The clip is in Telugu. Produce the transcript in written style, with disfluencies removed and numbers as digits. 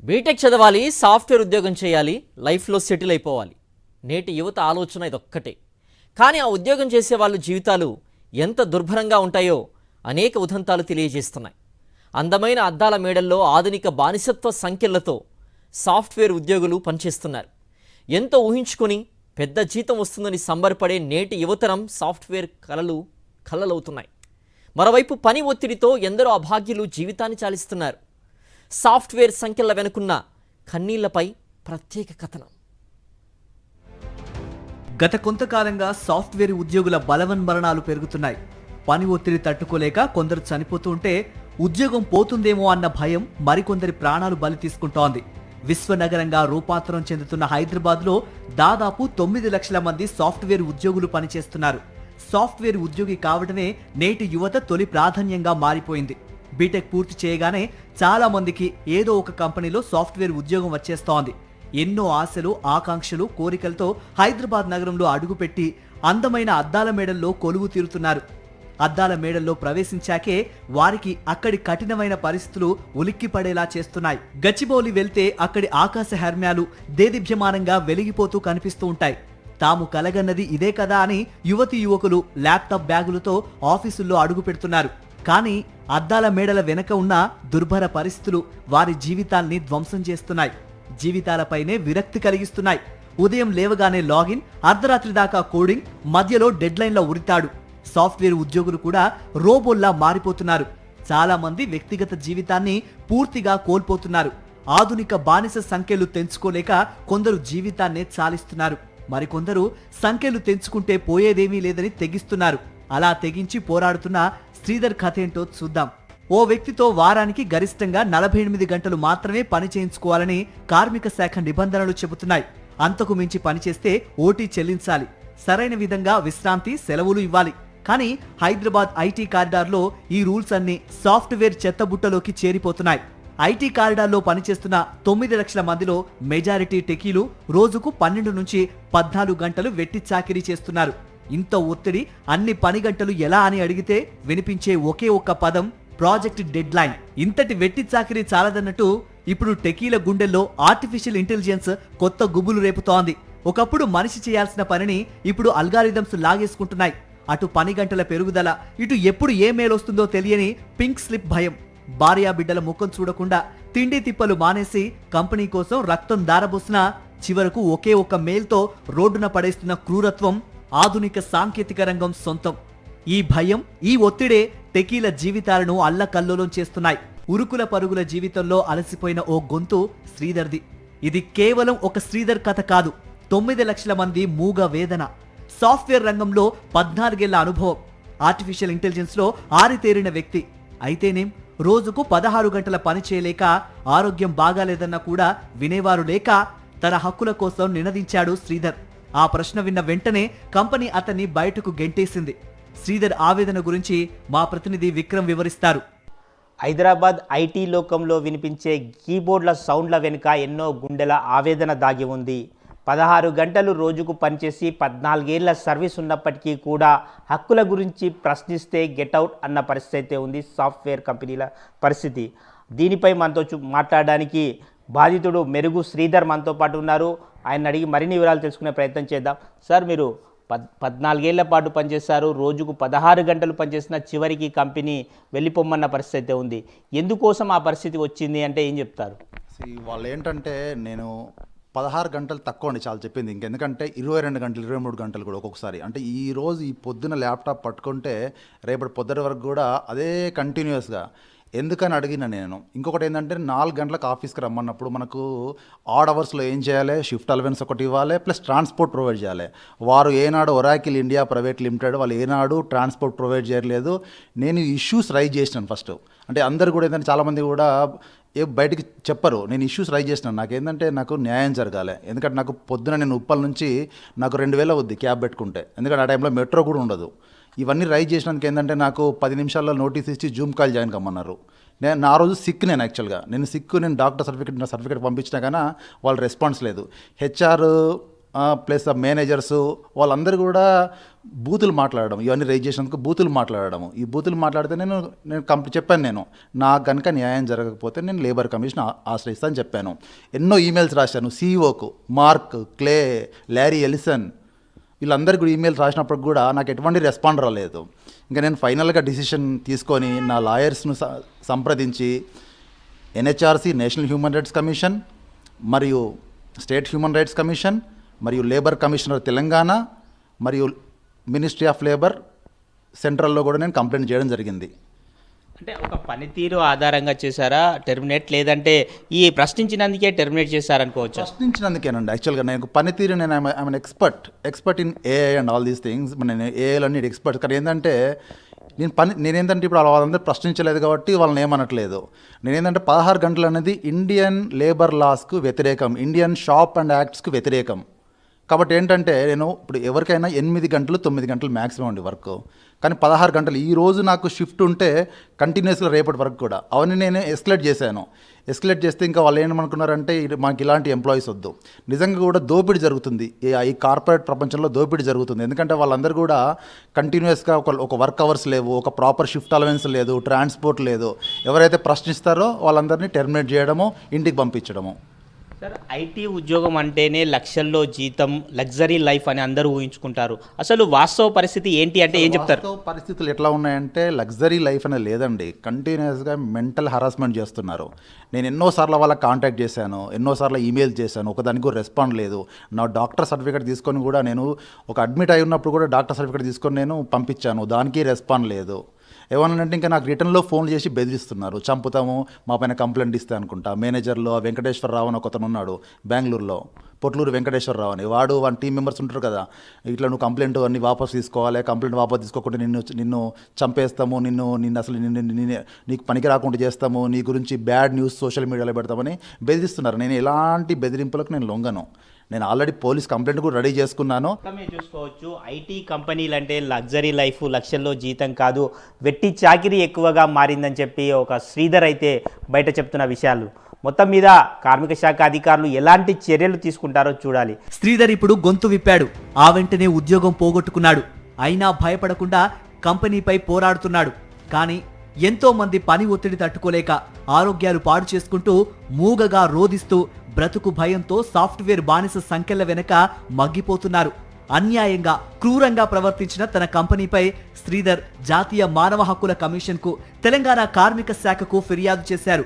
బీటెక్ చదవాలి, సాఫ్ట్వేర్ ఉద్యోగం చేయాలి, లైఫ్లో సెటిల్ అయిపోవాలి. నేటి యువత ఆలోచన ఇదొక్కటే. కానీ ఆ ఉద్యోగం చేసే వాళ్ళ జీవితాలు ఎంత దుర్భరంగా ఉంటాయో అనేక ఉదంతాలు తెలియజేస్తున్నాయి. అందమైన అద్దాల మేడల్లో ఆధునిక బానిసత్వ సంఖ్యలతో సాఫ్ట్వేర్ ఉద్యోగులు పనిచేస్తున్నారు. ఎంతో ఊహించుకొని పెద్ద జీతం వస్తుందని సంబరపడే నేటి యువతరం సాఫ్ట్వేర్ కలలవుతున్నాయి. మరోవైపు పని ఒత్తిడితో ఎందరో అభాగ్యులు జీవితాన్ని చాలిస్తున్నారు. సాఫ్ట్వేర్ సంఖ్యల వెనుకున్న కన్నీళ్లపై ప్రత్యేక కథనం. గత కొంతకాలంగా సాఫ్ట్వేర్ ఉద్యోగుల బలవన్మరణాలు పెరుగుతున్నాయి. పని ఒత్తిడి తట్టుకోలేక కొందరు చనిపోతూ ఉంటే ఉద్యోగం పోతుందేమో అన్న భయం మరికొందరి ప్రాణాలు బలి తీసుకుంటోంది. విశ్వనగరంగా రూపాంతరం చెందుతున్న హైదరాబాద్లో దాదాపు 9 లక్షల మంది సాఫ్ట్వేర్ ఉద్యోగులు పనిచేస్తున్నారు. సాఫ్ట్వేర్ ఉద్యోగి కావడమే నేటి యువత తొలి ప్రాధాన్యంగా మారిపోయింది. బీటెక్ పూర్తి చేయగానే చాలా మందికి ఏదో ఒక కంపెనీలో సాఫ్ట్వేర్ ఉద్యోగం వచ్చేస్తోంది. ఎన్నో ఆశలు, ఆకాంక్షలు, కోరికలతో హైదరాబాద్ నగరంలో అడుగుపెట్టి అందమైన అద్దాల మేడల్లో కొలువు తీరుతున్నారు. అద్దాల మేడల్లో ప్రవేశించాకే వారికి అక్కడి కఠినమైన పరిస్థితులు ఉలిక్కిపడేలా చేస్తున్నాయి. గచ్చిబౌలి వెళ్తే అక్కడి ఆకాశ హర్మ్యాలు దేదీప్యమానంగా వెలిగిపోతూ కనిపిస్తూ ఉంటాయి. తాము కలగన్నది ఇదే కదా అని యువతీ యువకులు ల్యాప్టాప్ బ్యాగులతో ఆఫీసుల్లో అడుగు పెడుతున్నారు. కానీ అద్దాల మేడల వెనక ఉన్న దుర్భర పరిస్థితులు వారి జీవితాల్ని ధ్వంసం చేస్తున్నాయి. జీవితాలపైనే విరక్తి కలిగిస్తున్నాయి. ఉదయం లేవగానే లాగిన్, అర్ధరాత్రి దాకా కోడింగ్, మధ్యలో డెడ్లైన్ల ఉరితాడు. సాఫ్ట్వేర్ ఉద్యోగులు కూడా రోబోల్లా మారిపోతున్నారు. చాలా మంది వ్యక్తిగత జీవితాన్ని పూర్తిగా కోల్పోతున్నారు. ఆధునిక బానిస సంఖ్యలు తెంచుకోలేక కొందరు జీవితాన్నే చాలిస్తున్నారు. మరికొందరు సంఖ్యలు తెంచుకుంటే పోయేదేమీ లేదని తెగిస్తున్నారు. అలా తెగించి పోరాడుతున్న శ్రీధర్ కథ ఏంటో చూద్దాం. ఓ వ్యక్తితో వారానికి గరిష్టంగా 48 గంటలు మాత్రమే పని చేయించుకోవాలని కార్మిక శాఖ నిబంధనలు చెబుతున్నాయి. అంతకు మించి పనిచేస్తే ఓటీ చెల్లించాలి. సరైన విధంగా విశ్రాంతి, సెలవులు ఇవ్వాలి. కానీ హైదరాబాద్ ఐటీ కారిడార్లో ఈ రూల్స్ అన్ని సాఫ్ట్వేర్ చెత్తబుట్టలోకి చేరిపోతున్నాయి. ఐటీ కారిడార్లో పనిచేస్తున్న 9 లక్షల మందిలో మెజారిటీ టెకీలు రోజుకు 12 నుంచి 14 గంటలు వెట్టి చాకిరీ చేస్తున్నారు. ఇంత ఒత్తిడి, అన్ని పని గంటలు ఎలా అని అడిగితే వినిపించే ఒకే ఒక్క పదం ప్రాజెక్ట్ డెడ్ లైన్. ఇంతటి వెట్టి చాకిరీ చాలదన్నట్టు ఇప్పుడు టెకీల గుండెల్లో ఆర్టిఫిషియల్ ఇంటెలిజెన్స్ కొత్త గుబులు రేపుతోంది. ఒకప్పుడు మనిషి చేయాల్సిన పనిని ఇప్పుడు అల్గారిథమ్స్ లాగేసుకుంటున్నాయి. అటు పని గంటల పెరుగుదల, ఇటు ఎప్పుడు ఏ మేల్ వస్తుందో తెలియని పింక్ స్లిప్ భయం. భార్యా బిడ్డల ముఖం చూడకుండా తిండి తిప్పలు మానేసి కంపెనీ కోసం రక్తం దారబోసినా చివరకు ఒకే ఒక్క మెయిల్తో రోడ్డున పడేస్తున్న క్రూరత్వం ఆధునిక సాంకేతిక రంగం సొంతం. ఈ భయం, ఈ ఒత్తిడే టెకీల జీవితాలను అల్లకల్లోలం చేస్తున్నాయి. ఉరుకుల పరుగుల జీవితంలో అలసిపోయిన ఓ గొంతు శ్రీధర్ది. ఇది కేవలం ఒక శ్రీధర్ కథ కాదు, 9 లక్షల మంది మూగ వేదన. సాఫ్ట్వేర్ రంగంలో 14 ఏళ్ల అనుభవం, ఆర్టిఫిషియల్ ఇంటెలిజెన్స్ లో ఆరితేరిన వ్యక్తి. అయితేనేం రోజుకు 16 గంటల పని చేయలేక, ఆరోగ్యం బాగాలేదన్నా కూడా వినేవారు లేక తన హక్కుల కోసం నినదించాడు శ్రీధర్. ఆ ప్రశ్న విన్న వెంటనే కంపెనీ అతన్ని బయటకు గెంటేసింది. శ్రీధర్ ఆవేదన గురించి మా ప్రతినిధి విక్రమ్ వివరిస్తారు. హైదరాబాద్ ఐటీ లోకంలో వినిపించే కీబోర్డ్ల సౌండ్ల వెనుక ఎన్నో గుండెల ఆవేదన దాగి ఉంది. 16 గంటలు రోజుకు పనిచేసి 14 ఏళ్ల సర్వీస్ ఉన్నప్పటికీ కూడా హక్కుల గురించి ప్రశ్నిస్తే గెట్అవుట్ అన్న పరిస్థితి అయితే ఉంది సాఫ్ట్వేర్ కంపెనీల పరిస్థితి. దీనిపై మనతో మాట్లాడడానికి బాధితుడు మెరుగు శ్రీధర్ మనతో పాటు ఉన్నారు. ఆయన అడిగి మరిన్ని వివరాలు తెలుసుకునే ప్రయత్నం చేద్దాం. సార్, మీరు 14 ఏళ్ల పాటు పనిచేస్తారు, రోజుకు 16 గంటలు పనిచేసిన చివరికి కంపెనీ వెళ్ళిపోమన్న పరిస్థితి అయితే ఉంది. ఎందుకోసం ఆ పరిస్థితి వచ్చింది అంటే ఏం చెప్తారు? వాళ్ళు ఏంటంటే, నేను 16 గంటలు తక్కువ అండి చాలా చెప్పింది. ఇంకెందుకంటే 22 గంటలు, 23 గంటలు కూడా ఒక్కొక్కసారి. అంటే ఈ పొద్దున ల్యాప్టాప్ పట్టుకుంటే రేపటి పొద్దున వరకు కూడా అదే కంటిన్యూస్గా. ఎందుకని అడిగిన నేను. ఇంకొకటి ఏంటంటే 4 గంటలకు ఆఫీస్కి రమ్మన్నప్పుడు మనకు ఆడ్ అవర్స్లో ఏం చేయాలి, షిఫ్ట్ అలవెన్స్ ఒకటి ఇవ్వాలి, ప్లస్ ట్రాన్స్పోర్ట్ ప్రొవైడ్ చేయాలి. వారు ఏనాడు ఒరాకిల్ ఇండియా ప్రైవేట్ లిమిటెడ్ వాళ్ళు ఏనాడు ట్రాన్స్పోర్ట్ ప్రొవైడ్ చేయలేదు. నేను ఇష్యూస్ రైజ్ చేసినాను ఫస్ట్. అంటే అందరు కూడా ఏంటంటే చాలామంది కూడా బయటికి చెప్పరు. నేను ఇష్యూస్ రైజ్ చేసినాను. నాకేంటంటే నాకు న్యాయం జరగాలి. ఎందుకంటే నాకు పొద్దున నేను ఉప్పల్ నుంచి నాకు 2000 అవుద్ది క్యాబ్ పెట్టుకుంటే. ఎందుకంటే ఆ టైంలో మెట్రో కూడా ఉండదు. ఇవన్నీ రైజ్ చేసినందుకు ఏంటంటే నాకు 10 నిమిషాల్లో నోటీస్ ఇచ్చి జూమ్ కాల్ జాయిన్ కమ్మన్నారు. నేను ఆ రోజు సిక్, నేను యాక్చువల్గా నేను డాక్టర్ సర్టిఫికేట్ పంపించినా కానీ వాళ్ళు రెస్పాన్స్ లేదు. హెచ్ఆర్ ప్లస్ ఆ మేనేజర్స్ వాళ్ళందరూ కూడా బూతులు మాట్లాడడం, ఇవన్నీ రైజ్ చేసినందుకు బూతులు మాట్లాడడం. ఈ బూతులు మాట్లాడితే నేను చెప్పాను, నాకు కనుక న్యాయం జరగకపోతే నేను లేబర్ కమిషన్ ఆశ్రయిస్తాను చెప్పాను. ఎన్నో ఈమెయిల్స్ రాశాను సీఈఓకు, మార్క్, క్లే, ల్యారీ ఎలిసన్, వీళ్ళందరికీ కూడా ఈమెయిల్స్ రాసినప్పుడు కూడా నాకు ఎటువంటి రెస్పాండ్ రాలేదు. ఇంకా నేను ఫైనల్గా డిసిషన్ తీసుకొని నా లాయర్స్ను సంప్రదించి NHRC, national human rights commission, మరియు స్టేట్ హ్యూమన్ రైట్స్ కమిషన్, మరియు లేబర్ కమిషనర్ తెలంగాణ, మరియు మినిస్ట్రీ ఆఫ్ లేబర్ సెంట్రల్లో కూడా నేను కంప్లైంట్ చేయడం జరిగింది. అంటే ఒక పనితీరు ఆధారంగా చేశారా టెర్మినేట్, లేదంటే ఈ ప్రశ్నించినందుకే టెర్మినేట్ చేశారనుకోవచ్చు? ప్రశ్నించినందుకేనండి. యాక్చువల్గా నేను పనితీరు, నేను I'm expert in AI and all these things. నేను ఏఐలో నేను ఎక్స్పర్ట్. కానీ ఏంటంటే నేనేంటంటే ఇప్పుడు వాళ్ళందరూ ప్రశ్నించలేదు కాబట్టి వాళ్ళని ఏమనట్లేదు. నేనేంటంటే 16 గంటలు అనేది ఇండియన్ లేబర్ లాస్కు వ్యతిరేకం, ఇండియన్ షాప్ అండ్ యాక్ట్స్కు వ్యతిరేకం. కాబట్టి ఏంటంటే నేను ఇప్పుడు ఎవరికైనా 8 గంటలు 9 గంటలు మ్యాక్సిమం అండి వర్క్, కానీ 16 గంటలు ఈ రోజు నాకు షిఫ్ట్ ఉంటే కంటిన్యూస్గా రేపటి వరకు కూడా అవన్నీ నేను ఎస్కలేట్ చేశాను. ఎస్కలేట్ చేస్తే ఇంకా వాళ్ళు ఏమనుకున్నారంటే మాకు ఇలాంటి ఎంప్లాయీస్ వద్దు. నిజంగా కూడా దోపిడీ జరుగుతుంది, ఈ కార్పొరేట్ ప్రపంచంలో దోపిడీ జరుగుతుంది. ఎందుకంటే వాళ్ళందరూ కూడా కంటిన్యూస్గా ఒక వర్క్ అవర్స్ లేవు, ఒక ప్రాపర్ షిఫ్ట్ అలవెన్స్ లేదు, ట్రాన్స్పోర్ట్ లేదు. ఎవరైతే ప్రశ్నిస్తారో వాళ్ళందరినీ టెర్మినేట్ చేయడము, ఇంటికి పంపించడము. సార్, ఐటీ ఉద్యోగం అంటేనే లక్షల్లో జీతం, లగ్జరీ లైఫ్ అని అందరూ ఊహించుకుంటారు. అసలు వాస్తవ పరిస్థితి ఏంటి అంటే ఏం చెప్తారు? వాస్తవ పరిస్థితులు ఎట్లా ఉన్నాయంటే లగ్జరీ లైఫ్ అనేది లేదండి. కంటిన్యూస్గా మెంటల్ హరాస్మెంట్ చేస్తున్నారు. నేను ఎన్నోసార్లు వాళ్ళకి కాంటాక్ట్ చేశాను, ఎన్నోసార్లు ఈమెయిల్ చేశాను, ఒకదానికి కూడా రెస్పాండ్ లేదు. నా డాక్టర్ సర్టిఫికేట్ తీసుకొని కూడా నేను ఒక అడ్మిట్ అయి ఉన్నప్పుడు కూడా డాక్టర్ సర్టిఫికేట్ తీసుకొని నేను పంపించాను, దానికి రెస్పాండ్ లేదు. ఏమన్నానంటే ఇంకా నాకు రిటర్న్లో ఫోన్ చేసి బెదిరిస్తున్నారు, చంపుతాము, మా పైన కంప్లైంట్ ఇస్తే అనుకుంటా. మేనేజర్లో వెంకటేశ్వరరావు అని ఒకతను ఉన్నాడు బెంగళూరులో, పొట్లూరు వెంకటేశ్వరరావు అని, వాడు 1 టీం మెంబర్స్ ఉంటారు కదా, ఇట్లా నువ్వు కంప్లైంట్ అన్ని వాపస్ తీసుకోవాలి, కంప్లైంట్ వాపస్ తీసుకోకుండా నిన్ను చంపేస్తాము, నిన్ను అసలు నీకు పనికి రాకుండా చేస్తాము, నీ గురించి బ్యాడ్ న్యూస్ సోషల్ మీడియాలో పెడతామని బెదిరిస్తున్నారు. నేను ఎలాంటి బెదిరింపులకు నేను లొంగను. నేను ఆల్రెడీ పోలీస్ కంప్లైంట్ కూడా రెడీ చేసుకున్నాను. మీరు చూసుకోవచ్చు, ఐటీ కంపెనీలు అంటే లగ్జరీ లైఫ్, లక్షల్లో జీతం కాదు, వెట్టి చాకిరీ ఎక్కువగా మారిందని చెప్పి ఒక శ్రీధర్ అయితే బయట చెప్తున్న విషయాలు. మొత్తం మీద కార్మిక శాఖ అధికారులు ఎలాంటి చర్యలు తీసుకుంటారో చూడాలి. శ్రీధర్ ఇప్పుడు గొంతు విప్పాడు. ఆ వెంటనే ఉద్యోగం పోగొట్టుకున్నాడు. అయినా భయపడకుండా కంపెనీపై పోరాడుతున్నాడు. కానీ ఎంతో మంది పని ఒత్తిడి తట్టుకోలేక ఆరోగ్యాలు పాడు చేసుకుంటూ మూగగా రోదిస్తూ బ్రతుకు భయంతో సాఫ్ట్వేర్ బానిస సంఖ్యల వెనక మగ్గిపోతున్నారు. అన్యాయంగా క్రూరంగా ప్రవర్తించిన తన కంపెనీపై శ్రీధర్ జాతీయ మానవ హక్కుల కమిషన్కు, తెలంగాణ కార్మిక శాఖకు ఫిర్యాదు చేశారు.